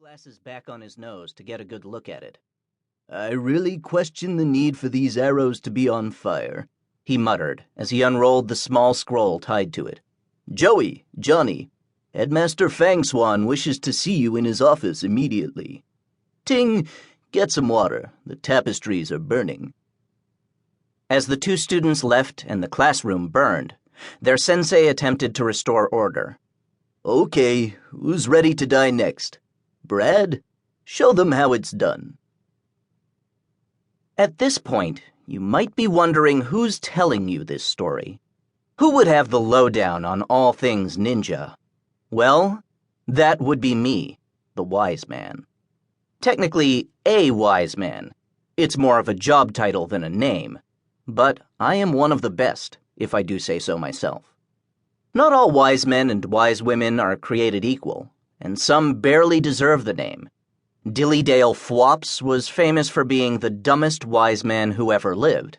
glasses back on his nose to get a good look at it. "I really question the need for these arrows to be on fire," he muttered as he unrolled the small scroll tied to it. "Joey, Johnny, Headmaster Fangswan wishes to see you in his office immediately. Ting, get some water. The tapestries are burning." As the two students left and the classroom burned, their sensei attempted to restore order. "Okay, who's ready to die next? Brad, show them how it's done." At this point, you might be wondering who's telling you this story. Who would have the lowdown on all things ninja? Well, that would be me, the wise man. Technically, a wise man. It's more of a job title than a name. But I am one of the best, if I do say so myself. Not all wise men and wise women are created equal, and some barely deserve the name. Dillydale Fwops was famous for being the dumbest wise man who ever lived.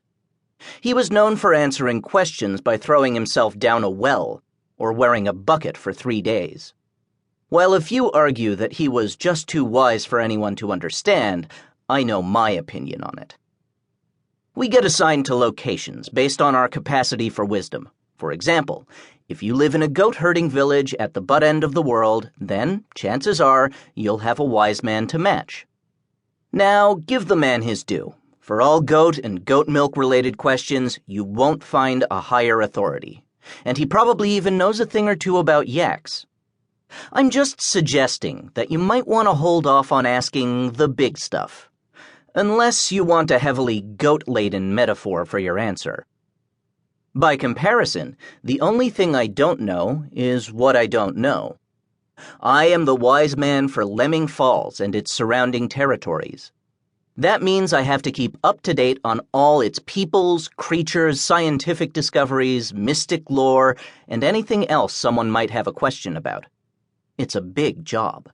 He was known for answering questions by throwing himself down a well or wearing a bucket for 3 days. While a few argue that he was just too wise for anyone to understand, I know my opinion on it. We get assigned to locations based on our capacity for wisdom. For example, if you live in a goat-herding village at the butt end of the world, then, chances are, you'll have a wise man to match. Now, give the man his due. For all goat and goat milk-related questions, you won't find a higher authority. And he probably even knows a thing or two about yaks. I'm just suggesting that you might want to hold off on asking the big stuff, unless you want a heavily goat-laden metaphor for your answer. By comparison, the only thing I don't know is what I don't know. I am the wise man for Lemming Falls and its surrounding territories. That means I have to keep up to date on all its peoples, creatures, scientific discoveries, mystic lore, and anything else someone might have a question about. It's a big job.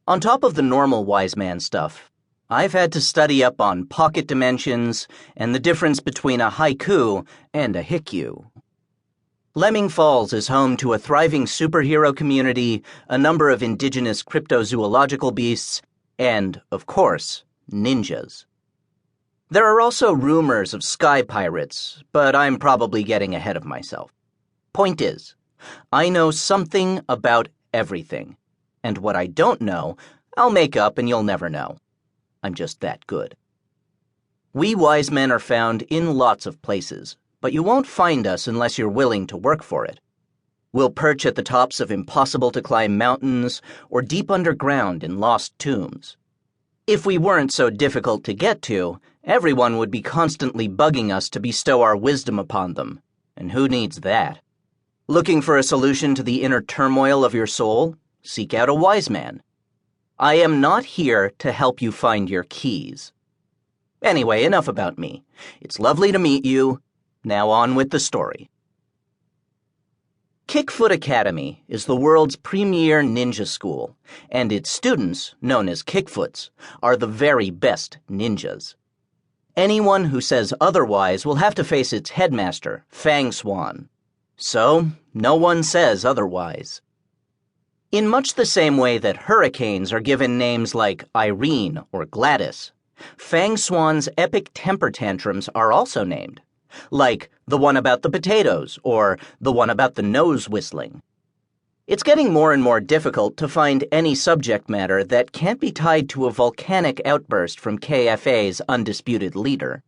On top of the normal wise man stuff, I've had to study up on pocket dimensions and the difference between a haiku and a hikyu. Lemming Falls is home to a thriving superhero community, a number of indigenous cryptozoological beasts, and, of course, ninjas. There are also rumors of sky pirates, but I'm probably getting ahead of myself. Point is, I know something about everything, and what I don't know, I'll make up and you'll never know. I'm just that good. We wise men are found in lots of places, but you won't find us unless you're willing to work for it. We'll perch at the tops of impossible-to-climb mountains or deep underground in lost tombs. If we weren't so difficult to get to, everyone would be constantly bugging us to bestow our wisdom upon them. And who needs that? Looking for a solution to the inner turmoil of your soul? Seek out a wise man. I am not here to help you find your keys. Anyway, enough about me. It's lovely to meet you. Now on with the story. Kickfoot Academy is the world's premier ninja school, and its students, known as Kickfoots, are the very best ninjas. Anyone who says otherwise will have to face its headmaster, Fangswan. So, no one says otherwise. In much the same way that hurricanes are given names like Irene or Gladys, Fangswan's epic temper tantrums are also named, like the one about the potatoes or the one about the nose whistling. It's getting more and more difficult to find any subject matter that can't be tied to a volcanic outburst from KFA's undisputed leader.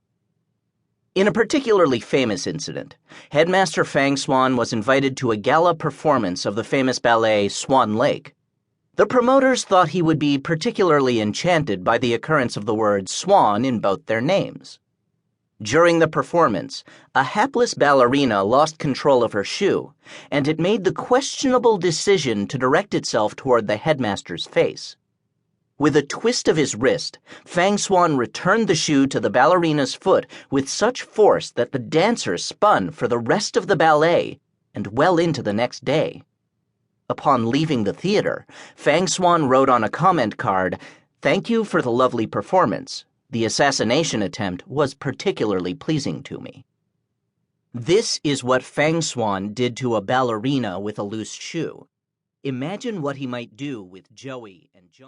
In a particularly famous incident, Headmaster Fangswan was invited to a gala performance of the famous ballet Swan Lake. The promoters thought he would be particularly enchanted by the occurrence of the word swan in both their names. During the performance, a hapless ballerina lost control of her shoe, and it made the questionable decision to direct itself toward the headmaster's face. With a twist of his wrist, Fangswan returned the shoe to the ballerina's foot with such force that the dancer spun for the rest of the ballet and well into the next day. Upon leaving the theater, Fangswan wrote on a comment card, "Thank you for the lovely performance. The assassination attempt was particularly pleasing to me." This is what Fangswan did to a ballerina with a loose shoe. Imagine what he might do with Joey and John.